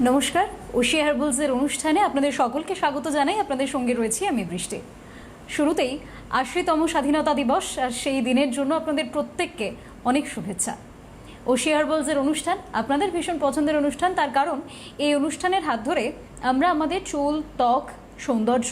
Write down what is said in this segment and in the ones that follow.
নমস্কার, ওশিয়া হার্বালসের অনুষ্ঠানে আপনাদের সকলকে স্বাগত জানাই। আপনাদের সঙ্গে রয়েছি আমি বৃষ্টি। শুরুতেই ৮০তম স্বাধীনতা দিবস, আর সেই দিনের জন্য আপনাদের প্রত্যেককে অনেক শুভেচ্ছা। ওশিয়া হার্বালসের অনুষ্ঠান আপনাদের ভীষণ পছন্দের অনুষ্ঠান, তার কারণ এই অনুষ্ঠানের হাত ধরে আমরা আমাদের চুল, ত্বক, সৌন্দর্য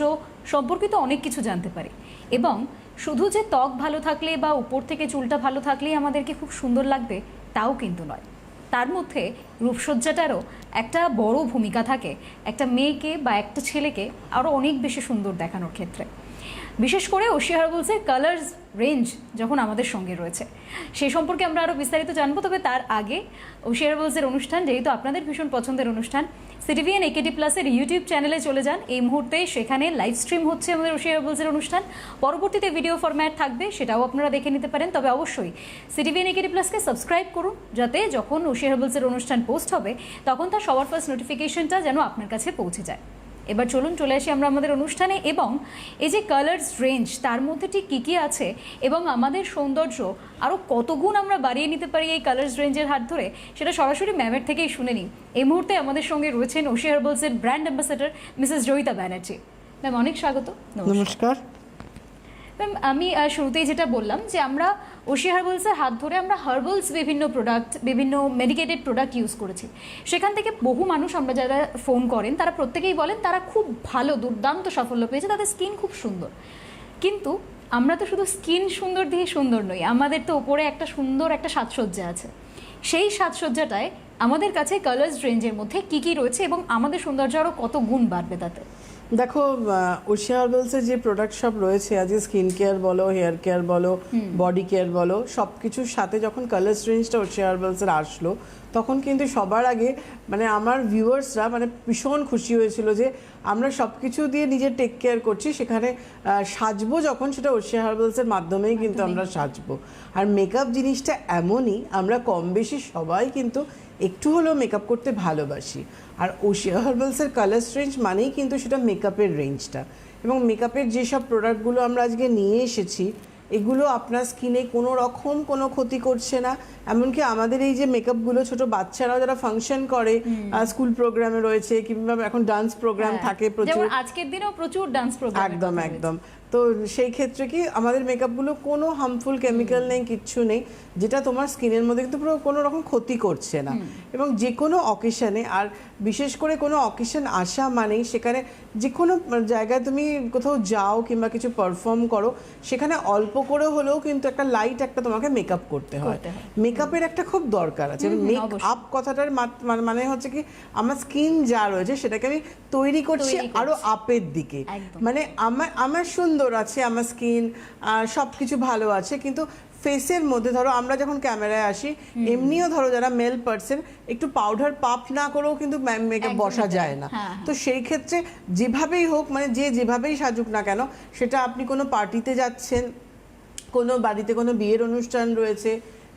সম্পর্কিত অনেক কিছু জানতে পারি। এবং শুধু যে ত্বক ভালো থাকলে বা উপর থেকে চুলটা ভালো থাকলেই আমাদেরকে খুব সুন্দর লাগবে তাও কিন্তু নয়। তার মধ্যে রূপসজ্জাটারও একটা বড় ভূমিকা থাকে একটা মেয়েকে বা একটা ছেলেকে আরও অনেক বেশি সুন্দর দেখানোর ক্ষেত্রে। বিশেষ করে ওশিয়া হার্বালসের কালার্স রেঞ্জ যখন আমাদের সঙ্গে রয়েছে, সেই সম্পর্কে আমরা আরও বিস্তারিত জানবো। তবে তার আগে ওশিয়া হার্বালসের অনুষ্ঠান যেহেতু আপনাদের ভীষণ পছন্দের অনুষ্ঠান, সিটিভিএন একেডি প্লাসের ইউটিউব চ্যানেলে চলে যান। এই মুহূর্তে সেখানে লাইভ স্ট্রিম হচ্ছে আমাদের ওশিয়া হার্বালসের অনুষ্ঠান। পরবর্তীতে ভিডিও ফরম্যাট থাকবে, সেটাও আপনারা দেখে নিতে পারেন। তবে অবশ্যই সিটিভিএন একেডি প্লাসকে সাবস্ক্রাইব করুন, যাতে যখন ওশিয়া হার্বালসের অনুষ্ঠান পোস্ট হবে তখন তার সবার ফার্স্ট নোটিফিকেশনটা যেন আপনার কাছে পৌঁছে যায়। এবার চলুন চলে আসি আমরা আমাদের অনুষ্ঠানে। এবং এই যে কালার্স রেঞ্জ, তার মধ্যে ঠিক কী কী আছে এবং আমাদের সৌন্দর্য আরও কত গুণ আমরা বাড়িয়ে নিতে পারি এই কালার্স রেঞ্জের হাত ধরে, সেটা সরাসরি ম্যামের থেকেই শুনে নিই। এই মুহূর্তে আমাদের সঙ্গে রয়েছেন ওশিয়া হার্বালসের brand ambassador Mrs Joyita Banerjee. Ma'am, অনেক স্বাগত। নমস্কার ম্যাম, আমি শুরুতেই যেটা বললাম যে আমরা ওশিয়া হার্বালসের হাত ধরে আমরা হার্বালস বিভিন্ন প্রোডাক্ট, বিভিন্ন মেডিকেটেড প্রোডাক্ট ইউজ করেছি। সেখান থেকে বহু মানুষ আমরা যারা ফোন করেন তারা প্রত্যেকেই বলেন তারা খুব ভালো, দুর্দান্ত সাফল্য পেয়েছে, তাদের স্কিন খুব সুন্দর। কিন্তু আমরা তো শুধু স্কিন সুন্দর দিয়ে সুন্দর নই, আমাদের তো ওপরে একটা সুন্দর একটা সাজসজ্জা আছে। সেই সাজসজ্জাটায় আমাদের কাছে কালার্স রেঞ্জের মধ্যে কী কী রয়েছে এবং আমাদের সৌন্দর্য আরও কত গুণ বাড়বে তাতে? দেখো, ওশিয়া হার্বালসের যে প্রোডাক্ট সব রয়েছে, আজকে স্কিন কেয়ার বলো, হেয়ার কেয়ার বলো, বডি কেয়ার বলো, সব কিছুর সাথে যখন কালার্স রেঞ্জটা ওশিয়া হার্বালসের আসলো তখন কিন্তু সবার আগে আমার ভিউয়ার্সরা ভীষণ খুশি হয়েছিল যে আমরা সব কিছু দিয়ে নিজের টেক কেয়ার করছি, সেখানে সাজবো যখন সেটা ওশিয়া হার্বালসের মাধ্যমেই কিন্তু আমরা সাজবো। আর মেকআপ জিনিসটা এমনই, আমরা কম বেশি সবাই কিন্তু একটু হলেও মেকআপ করতে ভালোবাসি। আর ওশিয়া হার্বালসের কালার্স রেঞ্জ মানেই কিন্তু সেটা মেকআপের রেঞ্জটা। এবং মেকআপের যেসব প্রোডাক্টগুলো আমরা আজকে নিয়ে এসেছি, এগুলো আপনার স্কিনে কোনো রকম কোনো ক্ষতি করছে না। এমনকি আমাদের এই যে মেকআপগুলো ছোট বাচ্চারাও যারা ফাংশন করে, স্কুল প্রোগ্রামে রয়েছে কিংবা এখন ডান্স প্রোগ্রাম থাকে প্রচুর, আজকের দিনেও প্রচুর ডান্স প্রোগ্রাম, একদম একদম। তো সেই ক্ষেত্রে কি আমাদের মেকআপগুলো কোনো হার্মফুল কেমিক্যাল নেই, কিচ্ছু নেই, যেটা তোমার স্কিনের মধ্যে কিন্তু পুরো কোনো রকম ক্ষতি করছে না। এবং যে কোনো অকেশনে, আর বিশেষ করে কোনো অকেশন আসা মানেই সেখানে যে কোনো জায়গায় তুমি কোথাও যাও কিংবা কিছু পারফর্ম করো, সেখানে অল্প করে হলেও কিন্তু একটা লাইট একটা তোমাকে মেকআপ করতে হয়। মেকআপের একটা খুব দরকার আছে। মেকআপ কথাটার মানে হচ্ছে কি, আমার স্কিন যা রয়েছে সেটাকে আমি তৈরি করছি আরো আপের দিকে। আমার সুন্দর আছে, আমার স্কিন সব কিছু ভালো আছে, কিন্তু ফেসের মধ্যে ধরো আমরা যখন ক্যামেরায় আসি, এমনিও ধরো যারা মেল পার্সন একটু পাউডার পাপ না করেও কিন্তু মেকআপ বসা যায় না। তো সেই ক্ষেত্রে যেভাবেই হোক, যে যেভাবেই সাজুক না কেন, সেটা আপনি কোনো পার্টিতে যাচ্ছেন, কোনো বাড়িতে কোনো বিয়ের অনুষ্ঠান রয়েছে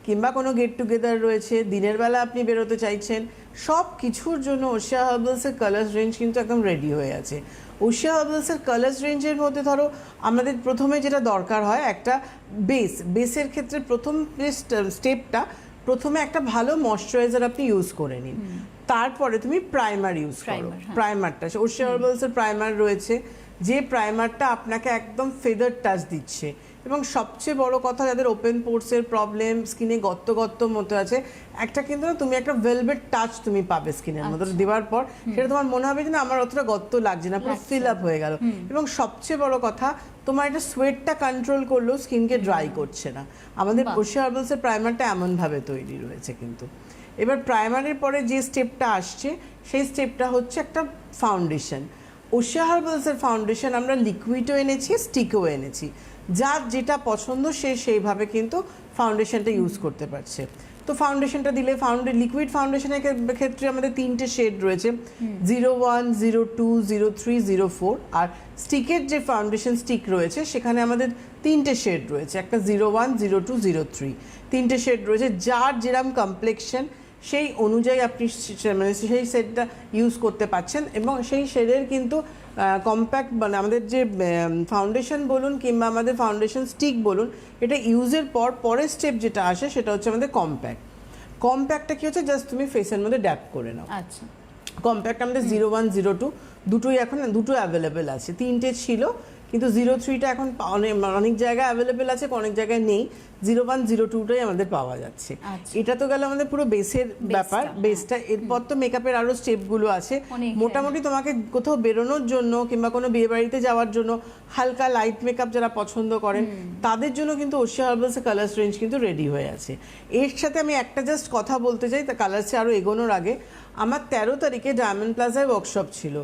কিংবা কোনো গেট টুগেদার রয়েছে, দিনের বেলা আপনি বেরোতে চাইছেন, সব কিছুর জন্য ওশিয়া হার্বালসের কালার্স রেঞ্জ কিন্তু একদম রেডি হয়ে আছে। ওশিয়া হার্বালসের কালার্স রেঞ্জের মধ্যে ধরো আমাদের প্রথমে যেটা দরকার হয়, একটা বেসের ক্ষেত্রে প্রথম স্টেপটা, প্রথমে একটা ভালো ময়শ্চারাইজার আপনি ইউজ করে নিন, তারপরে তুমি প্রাইমার ইউজ করো। প্রাইমারটা ওশিয়া হার্বালসের প্রাইমার রয়েছে, যে প্রাইমারটা আপনাকে একদম ফেদার টাচ দিচ্ছে। এবং সবচেয়ে বড় কথা, যাদের ওপেন পোর্সের প্রবলেম, স্কিনে গর্ত গর্ত মতো আছে, একটা কিন্তু তুমি একটা ভেলভেট টাচ তুমি পাবে স্কিনের মধ্যে দেওয়ার পর, সেটা তোমার মনে হবে যে না আমার অতটা গর্ত লাগছে না, পুরো ফিল আপ হয়ে গেল। এবং সবচেয়ে বড় কথা, তোমার একটা সোয়েটটা কন্ট্রোল করলেও স্কিনকে ড্রাই করছে না। আমাদের ওশিয়া হার্বালসের প্রাইমারটা এমনভাবে তৈরি রয়েছে। কিন্তু এবার প্রাইমারের পরে যে স্টেপটা আসছে, সেই স্টেপটা হচ্ছে একটা ফাউন্ডেশন। ওশিয়া হার্বালসের ফাউন্ডেশন আমরা লিকুইডও এনেছি, স্টিকও এনেছি, যার যেটা পছন্দ সে সেইভাবে কিন্তু ফাউন্ডেশনটা ইউজ করতে পারছে। তো ফাউন্ডেশনটা দিলে, লিকুইড ফাউন্ডেশনের ক্ষেত্রে আমাদের 3টে শেড রয়েছে, 01, 02, 03, 04। আর স্টিকের যে ফাউন্ডেশন স্টিক রয়েছে সেখানে আমাদের 3টে শেড রয়েছে, একটা 01, 02, 03, 3টে শেড রয়েছে। যার যেরকম কমপ্লেক্সন সেই অনুযায়ী আপনি সেই শেডটা ইউজ করতে পারছেন। এবং সেই শেডের কিন্তু কম্প্যাক্ট, আমাদের যে ফাউন্ডেশন বলুন কিংবা আমাদের ফাউন্ডেশন স্টিক বলুন, এটা ইউজের পরের স্টেপ যেটা আসে সেটা হচ্ছে আমাদের কম্প্যাক্টটা কি হচ্ছে, জাস্ট তুমি ফেসের মধ্যে ড্যাপ করে নাও। আচ্ছা, কম্প্যাক্ট আমাদের 0102 দুটোই এখন দুটো অ্যাভেলেবেল আছে, তিনটে ছিল কিন্তু 03টা এখন অনেক জায়গায় অ্যাভেলেবেল আছে, অনেক জায়গায় নেই। 0102টাই আমাদের পাওয়া যাচ্ছে। আচ্ছা। এটা তো গেল আমাদের পুরো বেসের ব্যাপার, বেসটা। এরপর তো মেকআপের আরো স্টেপগুলো আছে। অনেক, মোটামুটি তোমাকে কোথাও বেরোনোর জন্য কিংবা কোনো বিয়ে বাড়িতে যাওয়ার জন্য হালকা লাইট মেকআপ যারা পছন্দ করেন তাদের জন্য কিন্তু ওশিয়া হার্বালসের কালার্স রেঞ্জ কিন্তু রেডি হয়ে আছে। এর সাথে আমি একটা জাস্ট কথা বলতে চাই, তা কালার্সে আরো এগোনোর আগে, আমার 13 তারিখে ডায়মন্ড প্লাজায় ওয়ার্কশপ ছিল।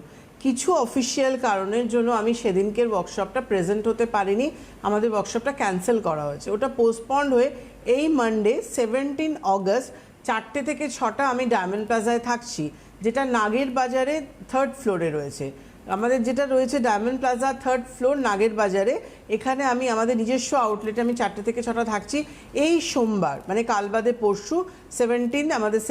কিছু অফিসিয়াল কারণের জন্য আমি সেদিনকের ওয়ার্কশপটা প্রেজেন্ট হতে পারিনি, আমাদের ওয়ার্কশপটা ক্যান্সেল করা হয়েছে। ওটা পোস্টপন্ড হয়ে এই মানডে 17 অগস্ট 4টে থেকে 6টা আমি ডায়মন্ড প্লাজায় থাকছি, যেটা নাগের বাজারে 3rd ফ্লোরে রয়েছে। আমাদের যেটা রয়েছে ডায়মন্ড প্লাজা 3rd ফ্লোর নাগের বাজারে, এখানে আমি আমাদের নিজস্ব আউটলেটে আমি 4টে থেকে 6টা থাকছি। এই সোমবার মানে কাল বাদে পরশু 17 আমাদের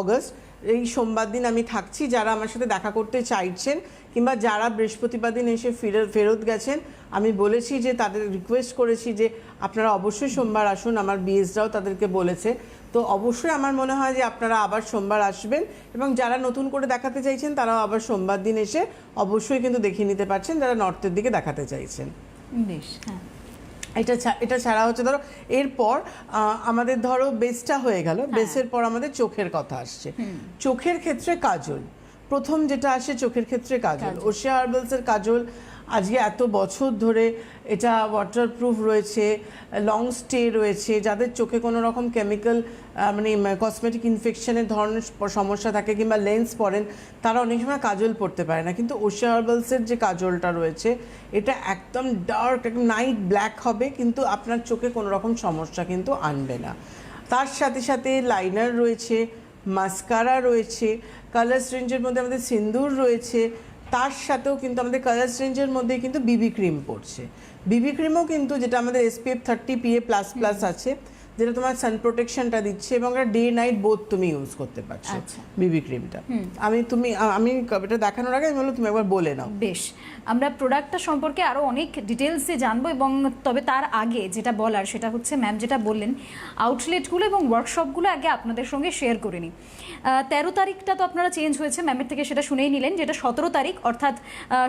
অগস্ট, এই সোমবার দিন আমি থাকছি। যারা আমার সাথে দেখা করতে চাইছেন কিংবা যারা বৃহস্পতিবার দিন এসে ফেরত গেছেন, আমি বলেছি যে তাদের রিকোয়েস্ট করেছি যে আপনারা অবশ্যই সোমবার আসুন, আমার বিএসরাও তাদেরকে বলেছে। তো অবশ্যই আমার মনে হয় যে আপনারা আবার সোমবার আসবেন, এবং যারা নতুন করে দেখাতে চাইছেন তারাও আবার সোমবার দিন এসে অবশ্যই কিন্তু দেখিয়ে নিতে পারছেন, যারা নর্থের দিকে দেখাতে চাইছেন। বেশ, হ্যাঁ। এটা ছাড়া হচ্ছে ধরো এরপর আমাদের ধরো বেসটা হয়ে গেল, বেসের পর আমাদের চোখের কথা আসছে। চোখের ক্ষেত্রে কাজল প্রথম যেটা আসে, চোখের ক্ষেত্রে কাজল। ওশিয়া হার্বালসের কাজল আজকে এত বছর ধরে এটা ওয়াটারপ্রুফ রয়েছে, লং স্টে রয়েছে। যাদের চোখে কোনো রকম কেমিক্যাল মানে কসমেটিক ইনফেকশনের ধরনের সমস্যা থাকে কিংবা লেন্স পরেন, তারা অনেক সময় কাজল পরতে পারে না, কিন্তু ওশিয়া হার্বালসের যে কাজলটা রয়েছে এটা একদম ডার্ক, একদম নাইট ব্ল্যাক হবে, কিন্তু আপনার চোখে কোনো রকম সমস্যা কিন্তু আনবে না। তার সাথে সাথে লাইনার রয়েছে, মাস্কারা রয়েছে, কালার্স রেঞ্জের মধ্যে আমাদের সিন্দুর রয়েছে। তার সাথেও কিন্তু আমাদের কালার্স রেঞ্জের মধ্যে কিন্তু বিবি ক্রিম পড়ছে। বিবি ক্রিমও কিন্তু যেটা আমাদের SPF 30 PA++ আছে, যেটা তোমার সান প্রোটেকশনটা দিচ্ছে এবং এটা ডে নাইট বোথ তুমি ইউজ করতে পারছো বিবি ক্রিমটা। আমি এটা দেখানোর আগে আমি বললাম তুমি একবার বলে নাও। বেশ, আমরা প্রোডাক্টটা সম্পর্কে আরও অনেক ডিটেলসে জানবো, এবং তবে তার আগে যেটা বলার সেটা হচ্ছে ম্যাম যেটা বললেন আউটলেটগুলো এবং ওয়ার্কশপগুলো আগে আপনাদের সঙ্গে শেয়ার করে নিই। 13 তারিখটা তো আপনারা চেঞ্জ হয়েছে ম্যামের থেকে, সেটা শুনেই নিলেন। যেটা 17 তারিখ অর্থাৎ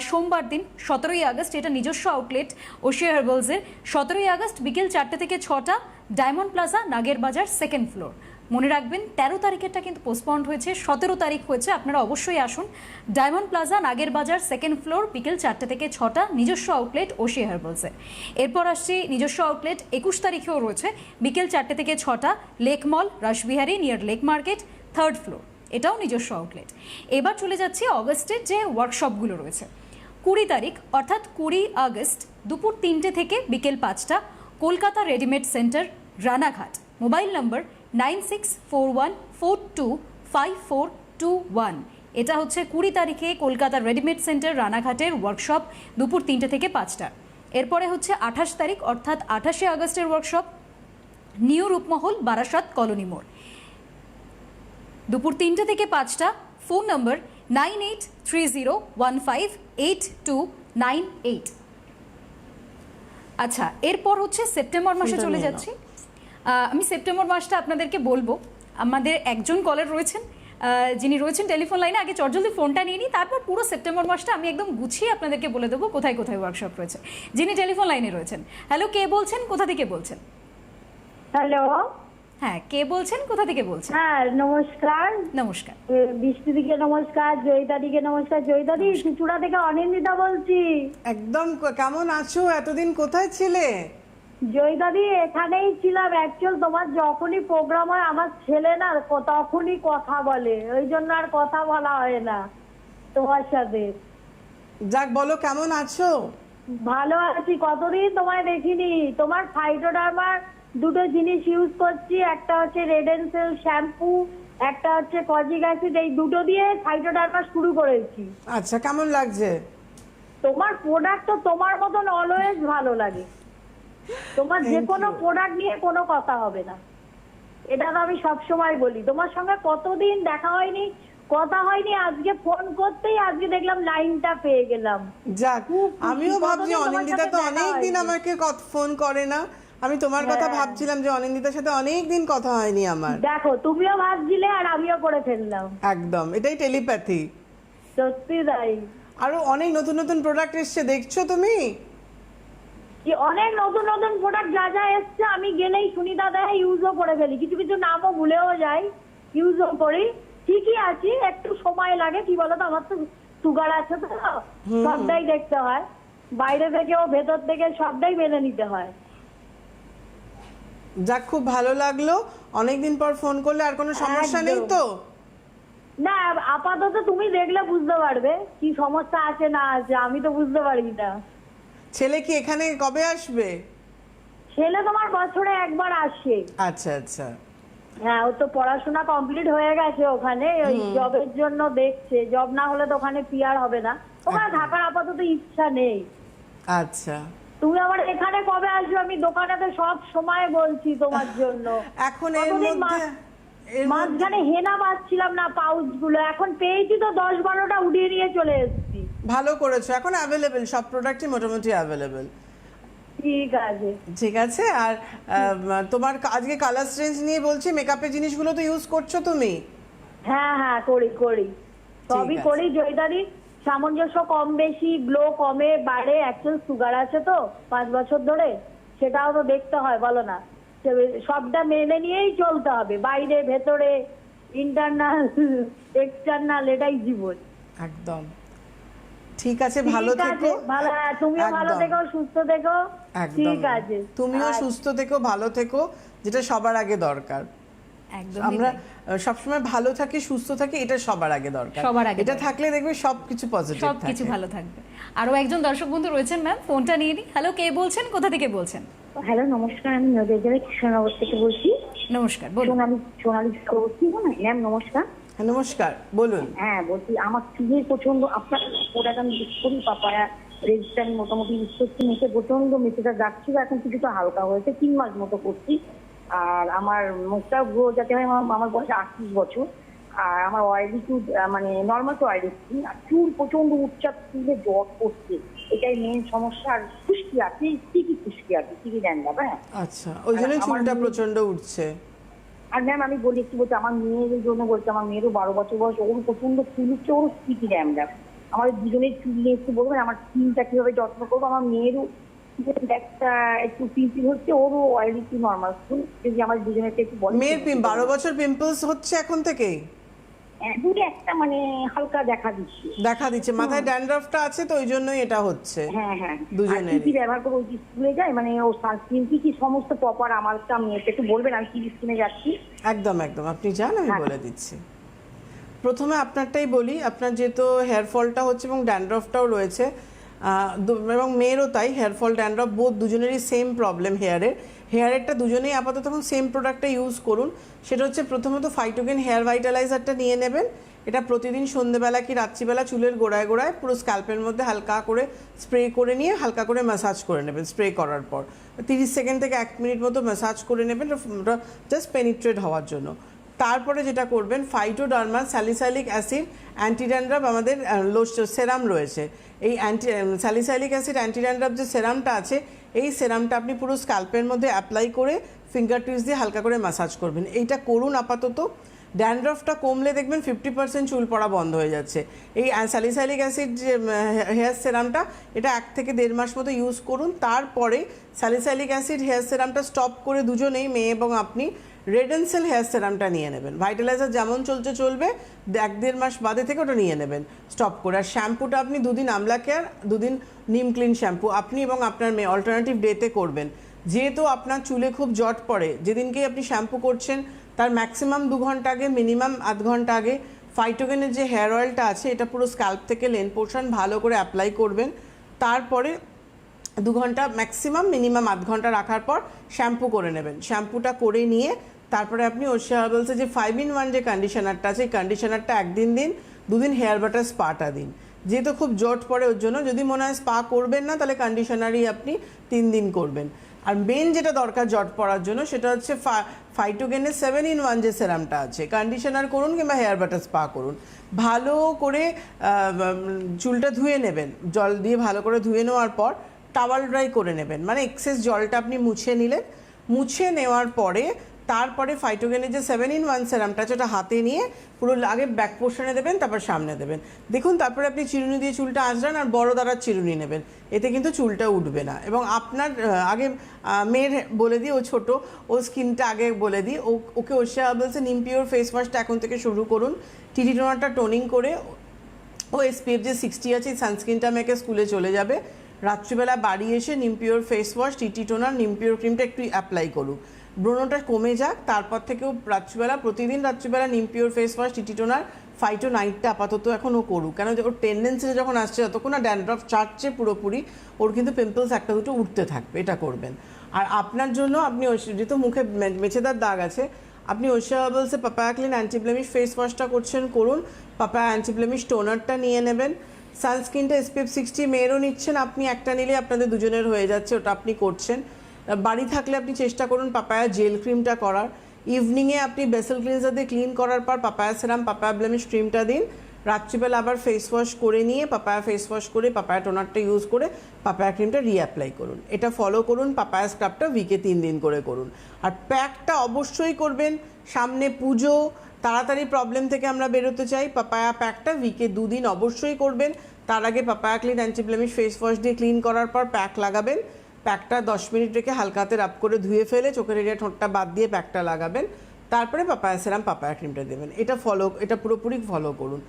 সোমবার দিন 17ই আগস্ট, এটা নিজস্ব আউটলেট ওশিয়া হার্বালসের। 17ই আগস্ট বিকেল 4টে থেকে 6টা, ডায়মন্ড প্লাজা নাগের বাজার 2nd ফ্লোর। মনে রাখবেন 13 তারিখেরটা কিন্তু পোস্টপন্ড হয়েছে, 17 তারিখ হয়েছে। আপনারা অবশ্যই আসুন, ডায়মন্ড প্লাজা নাগের বাজার 2nd ফ্লোর, বিকেল 4টে থেকে 6টা, নিজস্ব আউটলেট ওশিয়া হার্বালসের। এরপর আসছি নিজস্ব আউটলেট 21 তারিখেও রয়েছে, বিকেল 4টে থেকে 6টা, Lake Mall Rashbehari near Lake Market 3rd floor, এটাও নিজস্ব আউটলেট। এবার চলে যাচ্ছি অগস্টের যে ওয়ার্কশপগুলো রয়েছে। 20 তারিখ অর্থাৎ 20 আগস্ট দুপুর 3টে থেকে বিকেল 5টা, Kolkata readymade centre Ranaghat. Mobile নম্বর 9641425421। এটা হচ্ছে 20 তারিখে কলকাতা রেডিমেড সেন্টার রানাঘাটের ওয়ার্কশপ, দুপুর 3টে থেকে 5টা। এরপরে হচ্ছে 28 তারিখ অর্থাৎ 28শে আগস্টের workshop, new Rupmahal Barasat colony মোড়, দুপুর 3টে থেকে 5টা। ফোন নম্বর 9830158298। আচ্ছা, এরপর হচ্ছে সেপ্টেম্বর মাসে চলে যাচ্ছি। আমি সেপ্টেম্বর মাসটা আপনাদেরকে বলবো। আমাদের একজন কলার রয়েছেন, যিনি রয়েছেন টেলিফোন লাইনে। আগে চটজলদি ফোনটা নিয়ে নিই, তারপর পুরো সেপ্টেম্বর মাসটা আমি একদম গুছিয়ে আপনাদেরকে বলে দেবো কোথায় কোথায় ওয়ার্কশপ রয়েছে। যিনি টেলিফোন লাইনে রয়েছেন, হ্যালো, কে বলছেন, কোথা থেকে বলছেন? হ্যালো, হ্যাঁ, কে বলছেন, কোথা থেকে বলছেন? হ্যাঁ নমস্কার। নমস্কার। বৃষ্টিদিকে নমস্কার, জয়িতাদিকে নমস্কার। জয়িতাদি চুচুড়া থেকে অনিন্দিতা বলছি। একদম, কেমন আছো? এতদিন কোথায় ছিলে? জয়িতাদি এখানেই ছিলাম। অ্যাকচুয়াল তোমার যখনই প্রোগ্রাম হয় আমার ছেলে না তখনই কথা বলে, ওই জন্য আর কথা বলা হয় না তোমার সাথে। যাক, বলো কেমন আছো? ভালো আছি, কতদিন তোমায় দেখিনি। তোমার ফাইটোডার্মার দুটো জিনিস ইউজ করছি, একটা হচ্ছে রেড এন্ড সেল শ্যাম্পু, একটা হচ্ছে কজিক অ্যাসিড, এই দুটো দিয়ে ফাইটোডার্মা শুরু করেছি। আচ্ছা, কেমন লাগছে? তোমার প্রোডাক্ট তো তোমার মতন অলওয়েজ ভালো লাগে। তোমার যে কোনো প্রোডাক্ট নিয়ে কোনো কথা হবে না, এটা তো আমি সবসময় বলি। তোমার সঙ্গে কতদিন দেখা হয়নি, কথা হয়নি, আজকে ফোন করতেই আজকে দেখলাম লাইনটা পেয়ে গেলাম। যাক, আমিও ভাবছি অনিন্দিতা তো অনেকদিন আমাকে ফোন করে না। আমি তোমার কথা ভাবছিলাম যে অনিন্দিতার সাথে অনেকদিন কথা হয়নি আমার। দেখো, তুমিও ভাবছিলে আর আমিও করে ফেললাম। একদম, এটাই টেলিপ্যাথি। সত্যি তাই। আরো অনেক নতুন নতুন প্রোডাক্ট এসছে, দেখছো তুমি? কি অনেক নতুন নতুন প্রোডাক্ট যা যা এসছে আমি গেলেই সুনিতা দেয় ইউজও করে ফেলি, কিছু কিছু নামও ভুলেও যাই, ইউজও করি। ঠিকই আছি, একটু সময় লাগে, কি বলতো আমার তো সুগার আছে তো, সবটাই দেখতে হয়, বাইরে থেকেও ভেতর থেকে সবটাই মেনে নিতে হয়। যাক, খুব ভালো লাগলো, অনেকদিন পর ফোন করলে। আর কোনো সমস্যা নেই তো? না, আপাতত তুমি দেখলে বুঝতে পারবে কি সমস্যা আছে না আছে, আমি তো বুঝতে পারি না। ছেলে কি এখানে কবে আসবে? ছেলে তোমার বছরে একবার আসে। আচ্ছা আচ্ছা। হ্যাঁ, ও তো পড়াশোনা কমপ্লিট হয়ে গেছে ওখানে, ওই জবের জন্য দেখছে, জব না হলে তো ওখানে পিআর হবে না, ওখানে থাকার আপাতত ইচ্ছা নেই। আচ্ছা, তুমি আবার এখানে কবে আসবে, আমি দোকানেতে সব সময় বলছি তোমার জন্য। এখন এর কতদিন মধ্যে মাঝখানে হেনা পাচ্ছিলাম না পাউচ গুলো, এখন পেয়েছি তো 10-12টা উঠিয়ে নিয়ে চলে এসেছি। ভালো করেছো, এখন অ্যাভেলেবেল, সব প্রোডাক্টই মোটামুটি অ্যাভেলেবেল। ঠিক আছে। ঠিক আছে। আর তোমার আজকে কালার রেঞ্জ নিয়ে বলছি, মেকআপের জিনিসগুলো তো ইউজ করছো তুমি? হ্যাঁ হ্যাঁ, করি সবই আছে। করি। জয়দারি সামঞ্জস্য কম বেশি, গ্লো কমে বাড়ে, অ্যাকচুয়াল সুগার আছে তো 5 বছর ধরে, সেটাও তো দেখতে হয়, বলো না? সবটা মেনে নিয়েই চলতে হবে, বাইরে ভেতরে, ইন্টারনাল এক্সটার্নাল, এটাই জীবন। একদম ঠিক আছে, ভালো ঠিক আছে, থেকো। ভালো, তুমিও ভালো একদম। থেকো, সুস্থ থেকো। একদম, ঠিক আছে, তুমিও আচ্ছা। সুস্থ থেকো, ভালো থেকো, যেটা সবার আগে দরকার। একদম আমরা সবসময় ভালো থাকি, সুস্থ থাকি, এটা সবার আগে দরকার। সবার আগে এটা দরকার। থাকলে দেখবে সবকিছু পজিটিভ থাকে। সবকিছু ভালো থাকবে। আরো একজন দর্শক বন্ধু রয়েছেন, ম্যাম ফোনটা নিয়ে নিই। হ্যালো, কে বলছেন, কোথা থেকে বলছেন? হ্যালো, নমস্কার, আমি নদিয়া জেলার কৃষ্ণনগর থেকে বলছি। নমস্কার, বলুন। সোনালী চক্রবর্তী, ম্যাম নমস্কার। হ্যাঁ, নমস্কার, বলুন। হ্যাঁ, বলছি আমার চুলের প্রচন্ড, আপনার প্রোডাক্ট আমি ইউজ করি, পাপায়া রেজিস্টার আমি মোটামুটি ইউজ করছি, মেসে প্রচন্ড মেসেটা যাচ্ছিল, এখন কিছুটা হালকা হয়েছে, 3 মাস মতো করছি। আর আমার মুখটা গ্রো যাতে হয়, আমার বয়স 38 বছর। আর আমার অয়েলি চুল, মানে নর্মাল তো অয়েলি স্কিন, আর চুল প্রচন্ড উচ্চাপ, চুলে জট করছে, এটাই মেন সমস্যা। আর খুশকি আছে, কি খুশকি আছে, কি ড্যান্ড্রাফ। হ্যাঁ, আচ্ছা, ওই জন্য আমার চুলটা মেয়ে- প্রচন্ড উঠছে। আর ম্যাম আমি বলি একটু, বলছি আমার মেয়ের জন্য বলছি, আমার মেয়েরও 12 বছর বয়স, ওর প্রচন্ড চুল উঠছে, ওর স্পিকি ড্যান্ড্রাফ। আমাদের দুজনের চুল নিয়ে একটু বলবেন আমার স্কিনটা কিভাবে যত্ন করবো। আমার মেয়েরও একটা একটু পিম্পল হচ্ছে, ওরও অয়েলি টু নর্মাল স্কিন, যদি আমার দুজনের একটু বলেন। মেয়ের 12 বছর পিম্পলস হচ্ছে এখন থেকেই? দূরে একটা মানে হালকা দেখা দিচ্ছে। দেখা দিচ্ছে, মাথায় ড্যান্ড্রাফটা আছে তো ওই জন্যই এটা হচ্ছে। হ্যাঁ হ্যাঁ, দুজনেরই। কি ব্যবহার করবো, ওই যে স্কুলে যায়, মানে ও সানস্ক্রিন কি সমস্ত প্রপার আমারটা মেয়েকে একটু বলবেন, আমি কি স্কিনে যাচ্ছি। একদম একদম, আপনি যান, আমি হ্যাঁ। বলে দিচ্ছি। প্রথমে আপনারটাই বলি, আপনার যেহেতু হেয়ার ফলটা হচ্ছে এবং ড্যান্ড্রফটাও রয়েছে, এবং মেয়েরও তাই, হেয়ার ফল ড্যান্ড্রফ বোধ দুজনেরই সেম প্রবলেম হেয়ারেরটা দুজনেই আপাতত এখন সেম প্রোডাক্টটা ইউজ করুন। সেটা হচ্ছে প্রথমত ফাইটোগেন হেয়ার ভাইটালাইজারটা নিয়ে নেবেন। এটা প্রতিদিন সন্ধ্যেবেলা কি রাত্রিবেলা চুলের গোড়ায় গোড়ায় পুরো স্ক্যাল্পের মধ্যে হালকা করে স্প্রে করে নিয়ে হালকা করে ম্যাসাজ করে নেবেন। স্প্রে করার পর 30 সেকেন্ড থেকে 1 মিনিট মতো ম্যাসাজ করে নেবেন, জাস্ট পেনিট্রেট হওয়ার জন্য। তারপরে যেটা করবেন, ফাইটোডার্মা স্যালিসাইলিক অ্যাসিড অ্যান্টি ড্যান্ড্রাফ আমাদের সেরাম রয়েছে। এই স্যালিসাইলিক অ্যাসিড অ্যান্টি ড্যান্ড্রাফ যে সেরামটা আছে, এই সেরামটা আপনি পুরো স্ক্যাল্পের মধ্যে অ্যাপ্লাই করে ফিঙ্গার টিপস দিয়ে হালকা করে ম্যাসাজ করবেন। এইটা করুন আপাতত। ড্যান্ড্রাফটা কমলে দেখবেন 50% চুল পড়া বন্ধ হয়ে যাচ্ছে। এই স্যালিসাইলিক অ্যাসিড যে হেয়ার সেরামটা, এটা 1 থেকে 1.5 মাস মতো ইউজ করুন। তারপরে স্যালিসাইলিক অ্যাসিড হেয়ার সেরামটা স্টপ করে দুজনেই, মেয়ে এবং আপনি, রেড এন্ড সেল হেয়ার সেরামটা নিয়ে নেবেন। ভাইটালাইজার যেমন চলবে 1-1.5 মাস বাদে থেকে ওটা নিয়ে নেবেন স্টপ করে। আর শ্যাম্পুটা আপনি 2 দিন আমলা কেয়ার, 2 দিন নিম ক্লিন শ্যাম্পু আপনি এবং আপনার মেয়ে অল্টারনেটিভ ডেতে করবেন। যেহেতু আপনার চুলে খুব জট পড়ে, যেদিনকেই আপনি শ্যাম্পু করছেন তার ম্যাক্সিমাম 2 ঘন্টা আগে, মিনিমাম আধ ঘন্টা আগে ফাইটোগেনের যে হেয়ার অয়েলটা আছে এটা পুরো স্ক্যাল্প থেকে লেন পোর্শন ভালো করে অ্যাপ্লাই করবেন। তারপরে 2 ঘন্টা ম্যাক্সিমাম, মিনিমাম আধ ঘন্টা রাখার পর শ্যাম্পু করে নেবেন। শ্যাম্পুটা করে নিয়ে তারপরে আপনি ওশিয়া হার্বালসের যে 5-in-1 যে কন্ডিশনারটা আছে, এই কন্ডিশনারটা 1 দিন দিন, 2 দিন হেয়ার বাটার স্পাটা দিন। যেহেতু খুব জট পড়ে ওর জন্য, যদি মনে হয় স্পা করবেন না তাহলে কন্ডিশনারই আপনি 3 দিন করবেন। আর মেন যেটা দরকার জট পড়ার জন্য সেটা হচ্ছে ফাইটোগেনের 7-in-1 যে সেরামটা আছে, কন্ডিশনার করুন কিংবা হেয়ার বাটার স্পা করুন। ভালো করে চুলটা ধুয়ে নেবেন, জল দিয়ে ভালো করে ধুয়ে নেওয়ার পর টাওয়াল ড্রাই করে নেবেন, মানে এক্সেস জলটা আপনি মুছে নিলেন। মুছে নেওয়ার পরে তারপরে ফাইটোগেনের যে 7-in-1 সেরামটা আছে ওটা হাতে নিয়ে পুরো আগে ব্যাক পোর্শনে দেবেন, তারপর সামনে দেবেন। দেখুন তারপরে আপনি চিরুনি দিয়ে চুলটা আঁচড়ান আর বড় দ্বারা চিরুনি নেবেন, এতে কিন্তু চুলটা উঠবে না। এবং আপনার আগে মেয়ের বলে দিই, ও ছোট, ও স্কিনটা আগে বলে দিই, ওকে ওশিয়া হার্বালসের নিম পিওর ফেস ওয়াশটা এখন থেকে শুরু করুন। টিটি টোনারটা টোনিং করে ও SPF যে 60 আছে সানস্ক্রিনটা মেখে স্কুলে চলে যাবে। রাত্রিবেলা বাড়ি এসে নিম pure face wash, TT toner, নিম পিওর ক্রিমটা একটু অ্যাপ্লাই করুক, ব্রণটা কমে যাক। তারপর থেকেও রাত্রিবেলা প্রতিদিন রাত্রিবেলা neem pure face wash, TT toner, phyto নাইটটা আপাতত এখন ও করুক। কেন ওর টেন্ডেন্সিটা যখন আসছে যতক্ষণ না ড্যান্ড্রফ চাটছে পুরোপুরি, ওর কিন্তু পিম্পলস একটা দুটো উঠতে থাকবে, এটা করবেন। আর আপনার জন্য আপনি যেহেতু মুখে মেছেদার দাগ আছে, আপনি ওশিয়া হার্বালসে papaya clean anti blemish face ওয়াশটা করুন, পাপায়া অ্যান্টি ব্লেমিশ টোনারটা নিয়ে নেবেন, সানস্ক্রিনটা SPF 60 মেয়েরও নিচ্ছেন, আপনি একটা নিলে আপনাদের দুজনের হয়ে যাচ্ছে, ওটা আপনি করছেন। বাড়ি থাকলে আপনি চেষ্টা করুন পাপায়া জেল ক্রিমটা করার। ইভিনিংয়ে আপনি বেসেল ক্লিনজার দিয়ে ক্লিন করার পর পাপায়া সেরাম, পাপায়া ব্লেমিশ ক্রিমটা দিন। রাত্রিবেলা আবার ফেস ওয়াশ করে নিয়ে পাপায়া ফেস ওয়াশ করে পাপায়া টোনারটা ইউজ করে পাপায়া ক্রিমটা রিঅ্যাপ্লাই করুন। এটা ফলো করুন। পাপায়া স্ক্রাবটা উইকে 3 দিন করে করুন। আর প্যাকটা অবশ্যই করবেন, সামনে পুজো, তাড়াতাড়ি প্রবলেম থেকে আমরা বেরোতে চাই। পাপায়া প্যাকটা উইকে 2 দিন অবশ্যই করবেন। তার আগে papaya clean anti blemish face wash দিয়ে ক্লিন করার পর প্যাক লাগাবেন। প্যাকটা 10 মিনিট রেখে হালকা হাতে রাব করে ধুয়ে ফেলে চোখের এরিয়া ঠোঁটটা বাদ দিয়ে প্যাকটা লাগাবেন। তারপরে পাপায়া সেরাম, পাপায়া ক্রিমটা দেবেন। এটা পুরোপুরি ফলো করুন।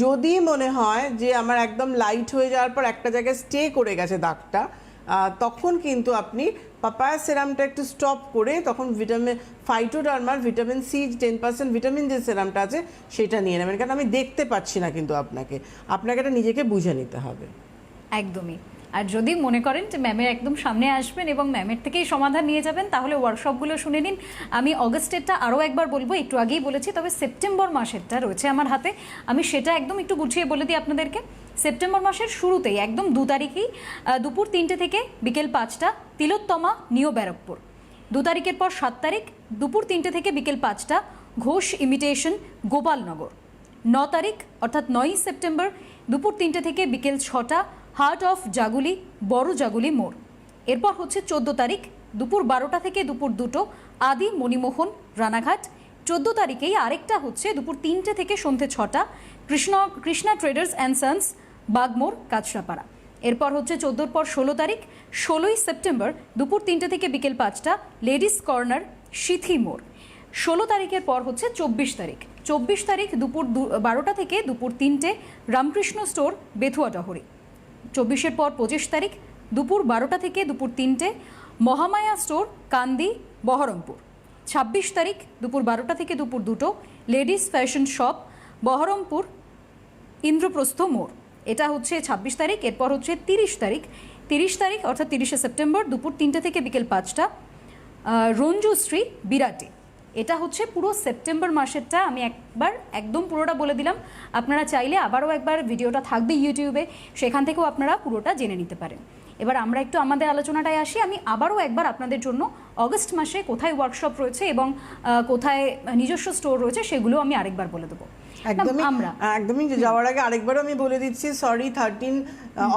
যদি মনে হয় যে আমার একদম লাইট হয়ে যাওয়ার পর একটা জায়গায় স্টে করে গেছে দাগটা, তখন কিন্তু আপনি পাপায়া সেরামটা একটু স্টপ করে তখন ফাইটোডার্মার ভিটামিন সি 10% ভিটামিন যে সেরামটা আছে সেটা নিয়ে নেবেন। কারণ আমি দেখতে পাচ্ছি না কিন্তু আপনাকে এটা নিজেকে বুঝে নিতে হবে। একদমই। আর যদি মনে করেন যে ম্যামের একদম সামনে আসবেন এবং ম্যামের থেকেই সমাধান নিয়ে যাবেন, তাহলে ওয়ার্কশপগুলো শুনে নিন। আমি অগস্টেরটা আরও একবার বলবো, একটু আগেই বলেছি, তবে সেপ্টেম্বর মাসেরটা রয়েছে আমার হাতে, আমি সেটা একদম একটু গুছিয়ে বলে দিই আপনাদেরকে। সেপ্টেম্বর মাসের শুরুতেই একদম 2 তারিখেই দুপুর 3টে থেকে বিকেল 5টা তিলোত্তমা নিউ ব্যারাকপুর। 2 তারিখের পর 7 তারিখ দুপুর 3টে থেকে বিকেল 5টা ঘোষ ইমিটেশন গোপালনগর। 9 তারিখ অর্থাৎ 9ই সেপ্টেম্বর দুপুর 3টে থেকে বিকেল 6টা হার্ট অফ জাগুলি, বড় জাগুলি মোড়। এরপর হচ্ছে 14 তারিখ দুপুর 12টা থেকে দুপুর 2টো আদি মণিমোহন রানাঘাট। 14 তারিখেই আরেকটা হচ্ছে দুপুর 3টে থেকে সন্ধ্যে 6টা Krishna traders and sons, Bagmore, Kanchrapara. এরপর হচ্ছে 14 পর 16 তারিখ 16ই সেপ্টেম্বর দুপুর 3টে থেকে বিকেল 5টা লেডিস কর্নার, সিথি মোড়। 16 তারিখের পর হচ্ছে 24 তারিখ 24 তারিখ দুপুর 12টা থেকে দুপুর 3টে রামকৃষ্ণ স্টোর, বেথুয়া ডহরি। 24-এর পর 25 তারিখ দুপুর 12টা থেকে দুপুর 3টে মহামায়া স্টোর, কান্দি, বহরমপুর। 26 তারিখ দুপুর 12টা থেকে দুপুর 2টো ladies fashion shop, Baharampur, Indraprastha মোড়। এটা হচ্ছে 26 তারিখ। এরপর হচ্ছে 30 তারিখ অর্থাৎ 30শে সেপ্টেম্বর দুপুর 3টে থেকে বিকেল 5টা রঞ্জু শ্রী, বিরাটে। এটা হচ্ছে পুরো সেপ্টেম্বর মাসেরটা। আমি একবার একদম পুরোটা বলে দিলাম, আপনারা চাইলে আবারও একবার ভিডিওটা থাকবে ইউটিউবে, সেখান থেকেও আপনারা পুরোটা জেনে নিতে পারেন। এবার আমরা একটু আমাদের আলোচনাটায় আসি। আমি আবারও একবার আপনাদের জন্য অগস্ট মাসে কোথায় ওয়ার্কশপ রয়েছে এবং কোথায় নিজস্ব স্টোর রয়েছে সেগুলো আমি আরেকবার বলে দেবো। একদমই যাওয়ার আগে আরেকবারও আমি বলে দিচ্ছি, সরি, 13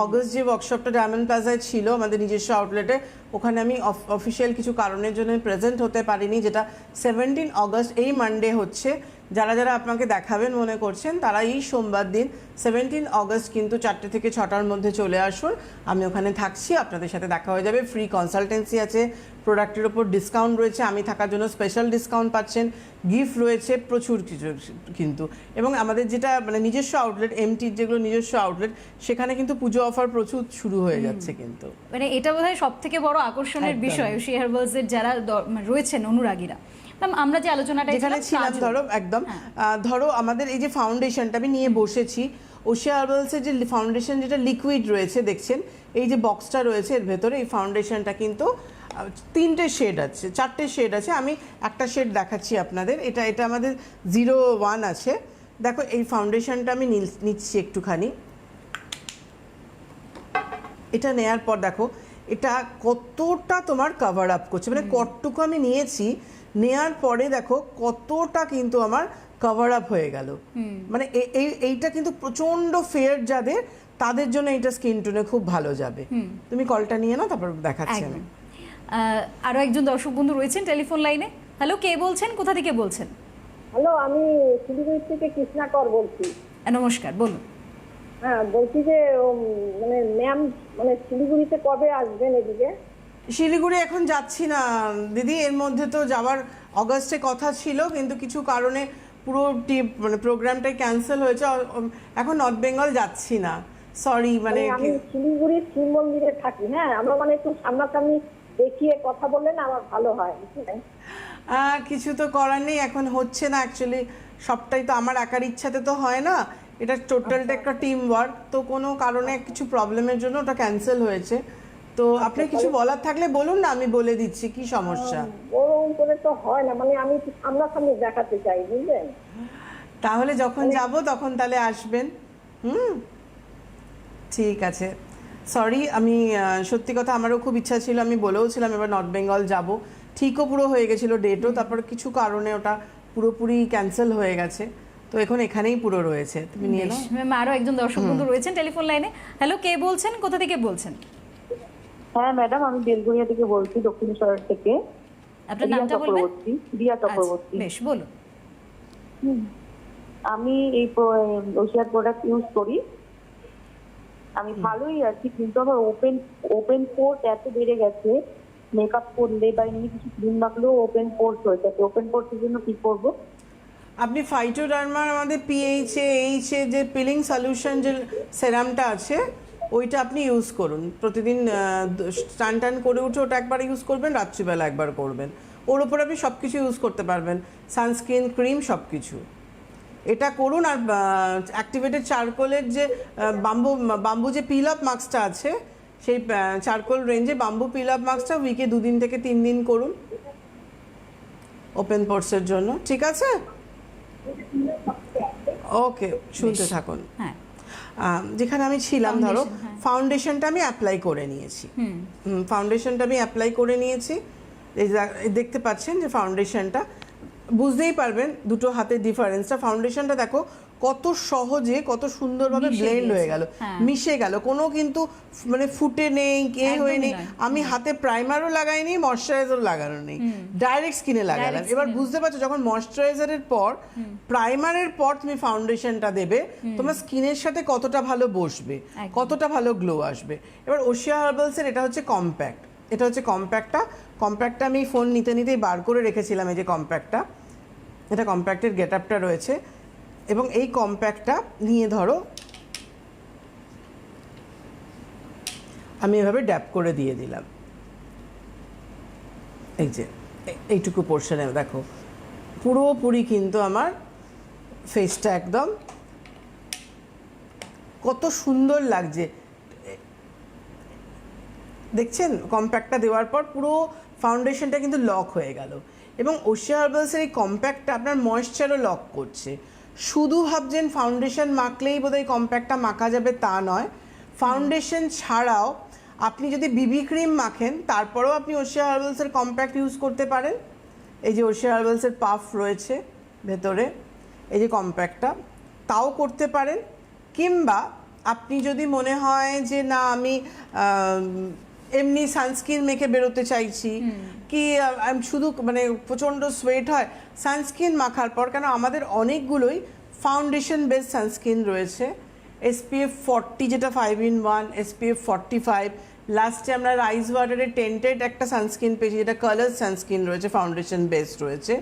অগস্ট যে ওয়ার্কশপটা ডায়মন্ড প্লাজায় ছিল আমাদের নিজস্ব আউটলেটে, ওখানে আমি অফিসিয়াল কিছু কারণের জন্য প্রেজেন্ট হতে পারিনি, যেটা 17 অগস্ট এই মানডে হচ্ছে। যারা যারা আপনাকে দেখাবেন মনে করছেন তারা এই সোমবার দিন 17 অগস্ট কিন্তু 4টে থেকে 6টার মধ্যে চলে আসুন। আমি ওখানে থাকছি, আপনাদের সাথে দেখা হয়ে যাবে। ফ্রি কনসালটেন্সি আছে, প্রোডাক্টের ওপর ডিসকাউন্ট রয়েছে, আমি থাকার জন্য স্পেশাল ডিসকাউন্ট পাচ্ছেন, গিফট রয়েছে প্রচুর কিছু কিন্তু। এবং আমাদের যেটা নিজস্ব আউটলেট, এমটির যেগুলো নিজস্ব আউটলেট, সেখানে কিন্তু পুজো অফার প্রচুর শুরু হয়ে যাচ্ছে কিন্তু। এটা বোধহয় সব থেকে বড় আকর্ষণের বিষয় ওশিয়া হার্বালসের যারা রয়েছেন অনুরাগীরা। আমরা যে আলোচনাটা যেখানে ছিলাম, ধরো আমাদের এই যে ফাউন্ডেশনটা আমি নিয়ে বসেছি, ওশিয়া হার্বালসের যে ফাউন্ডেশন যেটা লিকুইড রয়েছে দেখছেন, এই যে বক্সটা রয়েছে এর ভেতরে, এই ফাউন্ডেশনটা কিন্তু 3টে শেড আছে, 4টে শেড আছে। আমি একটা শেড দেখাচ্ছি আপনাদের। এটা আমাদের 01 আছে। দেখো এই ফাউন্ডেশনটা আমি নিচ্ছি একটুখানি। এটা নেয়ার পর দেখো এটা কতটা তোমার কভার আপ করছে, কতটুকু আমি নিয়েছি, নেয়ার পরে দেখো কতটা কিন্তু আমার কভার আপ হয়ে গেল। এইটা কিন্তু প্রচন্ড ফেয়ার যাদের, তাদের জন্য এটা স্কিন টোনে খুব ভালো যাবে। তুমি কলটা নিয়ে নাও, তারপর দেখাচ্ছি আমি। আরো একজন দর্শক বন্ধু রয়েছেন টেলিফোন লাইনে। হ্যালো, কে বলছেন, কোথা থেকে বলছেন? হ্যালো, আমি শিলিগুড়ি থেকে কৃষ্ণা কর বলছি। নমস্কার, বলুন। হ্যাঁ, বলছি যে মানে ম্যাম মানে শিলিগুড়িতে কবে আসবেন এদিকে? শিলিগুড়ি এখন যাচ্ছি না দিদি, এর মধ্যে তো যাওয়ার অগাস্টে কথা ছিল, কিন্তু কিছু কারণে পুরো মানে প্রোগ্রামটাই ক্যান্সেল হয়েছে। এখন নর্থ বেঙ্গল যাচ্ছি না, সরি। মানে আমি শিলিগুড়ির শিব মন্দিরে থাকি। হ্যাঁ, আমরা মানে একটু সামনাসামনি দেখিয়ে কথা বললে না আমার ভালো হয়, বুঝলেন? কিছু তো করার নেই, এখন হচ্ছে না অ্যাকচুয়ালি। সবটাই তো আমার একার ইচ্ছাতে তো হয় না, এটা টোটালটা একটা টিম ওয়ার্ক। তো কোনো কারণে কিছু প্রবলেমের জন্য ওটা ক্যান্সেল হয়েছে। তো আপনি কিছু বলার থাকলে বলুন না, আমি বলে দিচ্ছি কি সমস্যা। ওরকম করে তো হয় না, মানে আমি একটু সামনাসামনি দেখাতে চাই, বুঝলেন? তাহলে যখন যাব তখন তাহলে আসবেন। ঠিক আছে, সরি। আমি সত্যি কথা আমারও খুব ইচ্ছা ছিল, আমি বলেও ছিলাম এবার নর্থ বেঙ্গল যাব, ঠিকও পুরো হয়ে গেছিলো ডেটও, তারপর কিছু কারণে ওটা পুরোপুরি ক্যান্সেল হয়ে গেছে। তো এখন এখানেই পুরো রয়েছে, তুমি নিয়ে নাও। ম্যাম, আরো একজন দর্শক বন্ধু রয়েছেন টেলিফোন লাইনে। হ্যালো, কে বলছেন, কোথা থেকে বলছেন? হ্যাঁ ম্যাডাম, আমি বেলগুড়িয়া থেকে বলছি, দক্ষিণেশ্বর থেকে। আপনার নামটা বলবেন? রিয়া আচ্ছা, চক্রবর্তী। বেশ, বলুন। আমি এই ওশিয়ার প্রোডাক্ট ইউজ করি, আমি ভালোই আছি, কিন্তু আমার ওপেন পোর্ট এত বেড়ে গেছে, মেকআপ করলে বা এমনি কিছু ক্রিম মাখলেও ওপেন পোর্ট হয়ে যাচ্ছে। ওপেন পোর্টের জন্য কি করব? আপনি ফাইটোডার্মার আমাদের এইচে যে পিলিং সলিউশন যে সেরামটা আছে ওইটা আপনি ইউজ করুন প্রতিদিন। স্নান টান করে উঠে ওটা একবার ইউজ করবেন, রাত্রিবেলা একবার করবেন। ওর উপর আপনি সব কিছু ইউজ করতে পারবেন, সানস্ক্রিন, ক্রিম, সব কিছু। এটা করুন। আর অ্যাক্টিভেটেড চারকোলের যে বাম্বু যে পিল আপ মাস্কটা আছে, সেই চারকোল রেঞ্জে বাম্বু পিল আপ মাস্কটা উইকে 2 দিন থেকে 3 দিন করুন ওপেন পোর্টসের জন্য, ঠিক আছে? ওকে, শুনতে থাকুন। হ্যাঁ, যেখানে আমি ছিলাম, ধরো ফাউন্ডেশনটা আমি অ্যাপ্লাই করে নিয়েছি। ফাউন্ডেশনটা আমি অ্যাপ্লাই করে নিয়েছি, এই দেখতে পাচ্ছেন যে ফাউন্ডেশনটা, বুঝতেই পারবেন দুটো হাতের ডিফারেন্সটা। ফাউন্ডেশনটা দেখো কত সহজে, কত সুন্দরভাবে ব্লেন্ড হয়ে গেল, মিশে গেল, কোনো কিন্তু মানে ফুটে নেই, হয়ে নেই। আমি হাতে প্রাইমারও লাগাইনি, ময়শ্চারাইজারও লাগানো নেই, ডাইরেক্ট স্কিনে লাগালাম। এবার বুঝতে পারছো, যখন ময়শ্চারাইজারের পর প্রাইমারের পর তুমি ফাউন্ডেশনটা দেবে, তোমার স্কিনের সাথে কতটা ভালো বসবে, কতটা ভালো গ্লো আসবে। এবার ওশিয়া হার্বালসের এটা হচ্ছে কম্প্যাক্ট, এটা হচ্ছে কম্প্যাক্টটা আমি ফোন নিতেই বার করে রেখেছিলাম। এই যে কম্প্যাক্টটা, এটা কম্প্যাক্টের গেট আপটা রয়েছে, এবং এই কম্প্যাক্টটা নিয়ে ধরো আমি এভাবে ড্যাপ করে দিয়ে দিলাম। এই যে এইটুকু পোর্শনে দেখো পুরোপুরি কিন্তু আমার ফেসটা একদম কত সুন্দর লাগছে, দেখছেন? কম্প্যাক্টটা দেওয়ার পর পুরো ফাউন্ডেশনটা কিন্তু লক হয়ে গেল। এবং ওশিয়া হার্বালসের এই কম্প্যাক্টটা আপনার ময়েশ্চারও লক করছে। শুধু ভাবছেন ফাউন্ডেশন মাখলেই বোধহয় কম্প্যাক্টটা মাখা যাবে, তা নয়। ফাউন্ডেশন ছাড়াও আপনি যদি বিবি ক্রিম মাখেন, তারপরেও আপনি ওশিয়া হার্বালসের কম্প্যাক্ট ইউজ করতে পারেন। এই যে ওশিয়া হার্বালসের পাফ রয়েছে ভেতরে, এই যে কম্প্যাক্টটা, তাও করতে পারেন। কিংবা আপনি যদি মনে হয় যে না আমি এমনি সানস্ক্রিন মেখে বেরোতে চাইছি, কি শুধু মানে প্রচণ্ড সোয়েট হয়, সানস্ক্রিন মাখার পর, কেন আমাদের অনেকগুলোই ফাউন্ডেশন বেস সানস্ক্রিন রয়েছে, SPF 40 যেটা 5-in-1, SPF 45, লাস্টে আমরা রাইস ওয়াটারের টেন্টেড একটা সানস্ক্রিন পেয়েছি যেটা কালার সানস্ক্রিন রয়েছে, ফাউন্ডেশন বেস রয়েছে।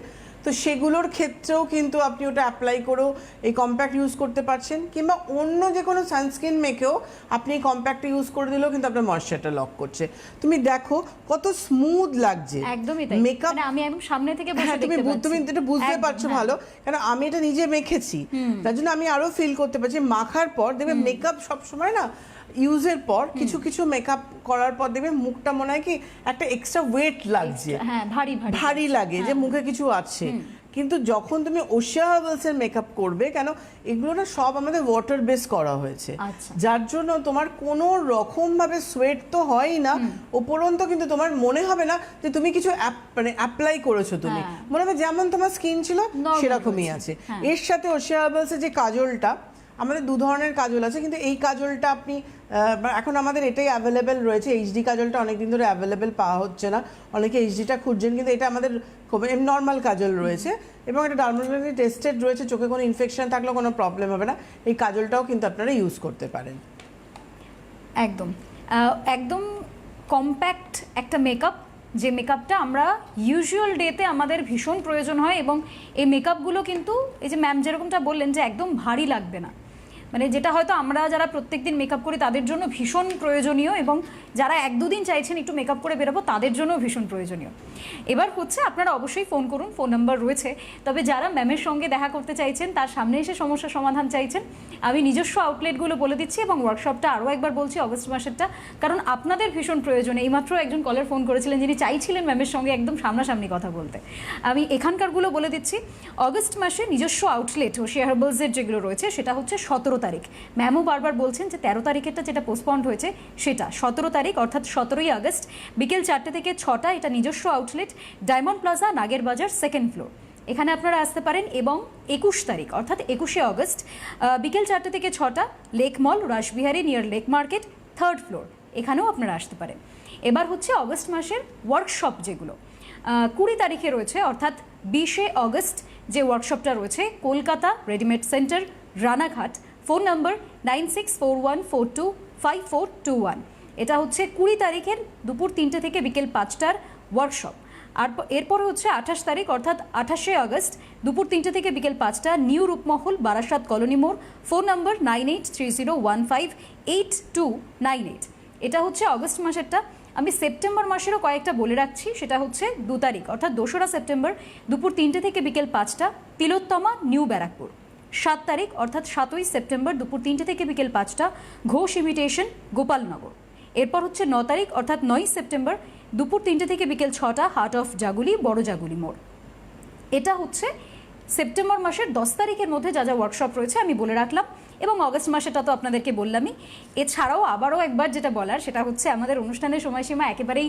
তো সেগুলোর ক্ষেত্রেও কিন্তু আপনি ওটা অ্যাপ্লাই করেও এই কম্প্যাক্ট ইউজ করতে পারছেন, কিংবা অন্য যে কোনো সানস্ক্রিন মেখেও আপনি এই কম্প্যাক্টটা ইউজ করে দিলেও কিন্তু আপনার ময়েশ্চারটা লক করছে। তুমি দেখো কত স্মুথ লাগছে, একদমই তাই। মেকআপ মানে আমি একদম সামনে থেকে বসে হ্যাঁ, দেখতে পাচ্ছি। তুমি এটা বুঝতে পারছো ভালো, কারণ আমি এটা নিজে মেখেছি, তার জন্য আমি আরো ফিল করতে পারছি। মাখার পর দেখবে মেকআপ সবসময় না ইউজের পর কিছু মেকআপ করার পর দেখবে মুখটা মনে হয় কি একটা এক্সট্রা ওয়েট লাগছে, হ্যাঁ, ভারী লাগে, যে মুখে কিছু আছে। কিন্তু যখন তুমি ওশিয়া হার্বালসের মেকআপ করবে, কেন এগুলো না সব আমাদের ওয়াটার বেস করা হয়েছে, যার জন্য তোমার কোনো রকম ভাবে সোয়েট তো হয়ই না, উপরন্ত কিন্তু তোমার মনে হবে না যে তুমি কিছু মানে অ্যাপ্লাই করেছো, তুমি মনে হবে যেমন তোমার স্কিন ছিল সেরকমই আছে। এর সাথে ওশিয়া হার্বালসের যে কাজলটা, আমাদের 2 ধরনের কাজল আছে, কিন্তু এই কাজলটা আপনি এখন আমাদের এটাই অ্যাভেলেবেল রয়েছে। এইচডি কাজলটা অনেকদিন ধরে অ্যাভেলেবেল পাওয়া হচ্ছে না, অনেকে এইচডিটা খুঁজছেন, কিন্তু এটা আমাদের খুব নর্মাল কাজল রয়েছে এবং এটা ডার্মাটোলজি টেস্টেড রয়েছে, চোখে কোনো ইনফেকশন থাকলেও কোনো প্রবলেম হবে না। এই কাজলটাও কিন্তু আপনারা ইউজ করতে পারেন। একদম একদম কম্প্যাক্ট একটা মেকআপ, যে মেকআপটা আমরা ইউজুয়াল ডেতে আমাদের ভীষণ প্রয়োজন হয়, এবং এই মেকআপগুলো কিন্তু এই যে ম্যাম যেরকমটা বললেন যে একদম ভারী লাগবে না, মানে যেটা হয়তো আমরা যারা প্রত্যেকদিন মেকআপ করি তাদের জন্য ভীষণ প্রয়োজনীয়, এবং যারা 1-2 দিন চাইছেন একটু মেকআপ করে বেরোবো তাদের জন্য ভীষণ প্রয়োজনীয়। এবার হচ্ছে আপনারা অবশ্যই ফোন করুন, ফোন নাম্বার রয়েছে। তবে যারা ম্যামের সঙ্গে দেখা করতে চাইছেন, তার সামনে এসে সমস্যার সমাধান চাইছেন, আমি নিজস্ব আউটলেটগুলো বলে দিচ্ছি এবং ওয়ার্কশপটা আরও একবার বলছি অগস্ট মাসেরটা, কারণ আপনাদের ভীষণ প্রয়োজন। এইমাত্র একজন কলার ফোন করেছিলেন যিনি চাইছিলেন ম্যামের সঙ্গে একদম সামনাসামনি কথা বলতে। আমি এখানকারগুলো বলে দিচ্ছি। অগস্ট মাসে নিজস্ব আউটলেট হোশিয়ার হার্বালসের যেগুলো রয়েছে সেটা হচ্ছে 17 তারিখ। ম্যামও বারবার বলছেন যে 13 তারিখেরটা যেটা পোস্টপন্ড হয়েছে সেটা 17 তারিখ, অর্থাৎ 17ই আগস্ট বিকেল 4টে থেকে 6টা। এটা নিজস্ব আউটলেট, ডায়মন্ড প্লাজা, নাগের বাজার, 2nd ফ্লোর। এখানে আপনারা আসতে পারেন। এবং 21 তারিখ অর্থাৎ 21শে আগস্ট বিকেল 4টে থেকে 6টা, Lake Mall, Rashbehari near Lake Market, 3rd floor. এখানেও আপনারা আসতে পারেন। এবার হচ্ছে অগস্ট মাসের ওয়ার্কশপ যেগুলো 20 তারিখে রয়েছে, অর্থাৎ 20শে আগস্ট যে ওয়ার্কশপটা রয়েছে Kolkata readymade centre, Ranaghat. Phone number 9641425421। এটা হচ্ছে 20 তারিখের দুপুর 3টে থেকে বিকেল 5টার ওয়ার্কশপ। আর এরপরে হচ্ছে 28 তারিখ অর্থাৎ 28শে আগস্ট দুপুর 3টে থেকে বিকেল 5টা, নিউ রূপমহল, বারাসাত কলোনি মোড়। Phone number 9830158298। এটা হচ্ছে অগস্ট মাসেরটা। আমি সেপ্টেম্বর মাসেরও কয়েকটা বলে রাখছি। সেটা হচ্ছে 2 তারিখ অর্থাৎ 2রা সেপ্টেম্বর দুপুর 3টে থেকে বিকেল 5টা, তিলোত্তমা, নিউ ব্যারাকপুর। 7 তারিখ অর্থাৎ 7ই সেপ্টেম্বর দুপুর 3টে থেকে বিকেল 5টা, ঘোষ ইমিটেশন, গোপালনগর। এরপর হচ্ছে 9 তারিখ অর্থাৎ 9ই সেপ্টেম্বর দুপুর 3টে থেকে বিকেল 6টা, হার্ট অফ জাগুলি, বড় জাগুলি মোড়। এটা হচ্ছে সেপ্টেম্বর মাসের 10 তারিখের মধ্যে যা যা ওয়ার্কশপ রয়েছে আমি বলে রাখলাম। এবং অগস্ট মাসেটা তো আপনাদেরকে বললামই। এছাড়াও আবারও একবার যেটা বলার সেটা হচ্ছে আমাদের অনুষ্ঠানের সময়সীমা একেবারেই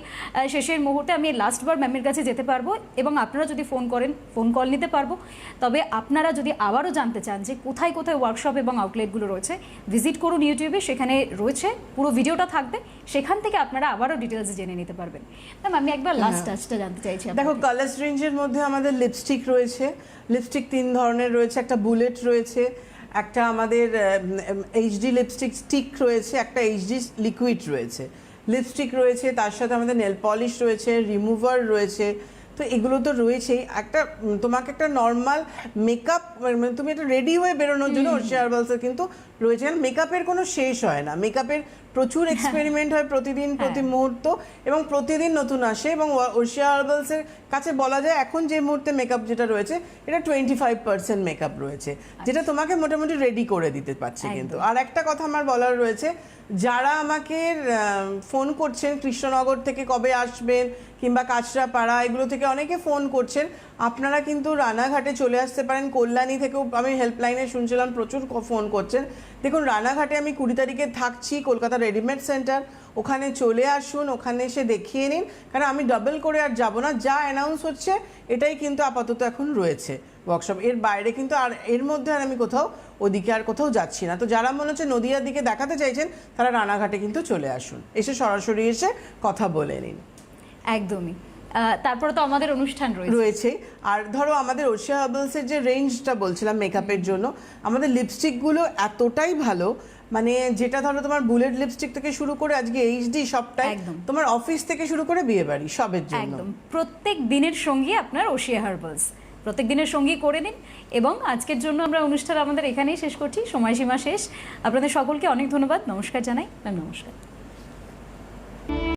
শেষের মুহূর্তে। আমি লাস্টবার ম্যামের কাছে যেতে পারবো এবং আপনারা যদি ফোন করেন ফোন কল নিতে পারবো। তবে আপনারা যদি আবারও জানতে চান যে কোথায় কোথায় ওয়ার্কশপ এবং আউটলেটগুলো রয়েছে, ভিজিট করুন ইউটিউবে, সেখানে রয়েছে, পুরো ভিডিওটা থাকবে, সেখান থেকে আপনারা আবারও ডিটেলস জেনে নিতে পারবেন। ম্যাম আমি একবার লাস্ট টাচটা জানতে চাইছি। দেখো, কালার্স রেঞ্জের মধ্যে আমাদের লিপস্টিক রয়েছে। লিপস্টিক 3 ধরনের রয়েছে, একটা বুলেট রয়েছে, একটা আমাদের এইচডি লিপস্টিক স্টিক রয়েছে, একটা এইচডি লিকুইড রয়েছে। লিপস্টিক রয়েছে, তার সাথে আমাদের নেল পলিশ রয়েছে, রিমুভার রয়েছে। তো এগুলো তো রয়েছেই। একটা তোমাকে একটা নর্মাল মেকআপ, মানে তুমি একটা রেডি হয়ে বেরোনোর জন্য হোশিয়ার হার্বালসের কিন্তু রয়েছে। মেকআপের কোনো শেষ হয় না, মেকআপের প্রচুর এক্সপেরিমেন্ট হয় প্রতিদিন, প্রতি মুহূর্ত, এবং প্রতিদিন নতুন আসে। এবং হোশিয়ার হার্বালসের কাছে বলা যায় এখন যে মুহূর্তে মেকআপ যেটা রয়েছে এটা 25% মেকআপ রয়েছে, যেটা তোমাকে মোটামুটি রেডি করে দিতে পারছে। কিন্তু আর একটা কথা আমার বলার রয়েছে, যারা আমাকে ফোন করছেন কৃষ্ণনগর থেকে কবে আসবেন কিংবা কাঁচরাপাড়া এগুলো থেকে অনেকে ফোন করছেন, আপনারা কিন্তু রানাঘাটে চলে আসতে পারেন। কল্যাণী থেকেও আমি হেল্পলাইনে শুনছিলাম প্রচুর ফোন করছেন। দেখুন, রানাঘাটে আমি 20 তারিখে থাকছি, কলকাতা রেডিমেড সেন্টার, ওখানে চলে আসুন, ওখানে এসে দেখিয়ে নিন, কারণ আমি ডাবল করে আর যাব না। যা অ্যানাউন্স হচ্ছে এটাই কিন্তু আপাতত এখন রয়েছে ওয়ার্কশপ, এর বাইরে কিন্তু আর এর মধ্যে আর আমি কোথাও ওদিকে আর কোথাও যাচ্ছি না। তো যারা মনে হচ্ছে নদিয়ার দিকে দেখাতে চাইছেন তারা রানাঘাটে কিন্তু চলে আসুন, এসে সরাসরি এসে কথা বলে নিন। একদমই। তারপরে তো আমাদের অনুষ্ঠান রয়েছে। আর ধরো আমাদের হোশিয়ার হার্বালসের যে রেঞ্জটা বলছিলাম মেকআপের জন্য, আমাদের লিপস্টিকগুলো এতটাই ভালো, মানে যেটা ধরো তোমার বুলেট লিপস্টিক থেকে শুরু করে আজকে এইচডি সবটাই, তোমার অফিস থেকে শুরু করে বিয়ে বাড়ি সবের জন্য একদম প্রত্যেক দিনের সঙ্গী আপনার হোশিয়ার হার্বালস, প্রত্যেক দিনের সঙ্গী করে নিন। এবং আজকের জন্য আমরা অনুষ্ঠান আমাদের এখানেই শেষ করছি, সময়সীমা শেষ। আপনাদের সকলকে অনেক ধন্যবাদ, নমস্কার জানাই ম্যাম। নমস্কার।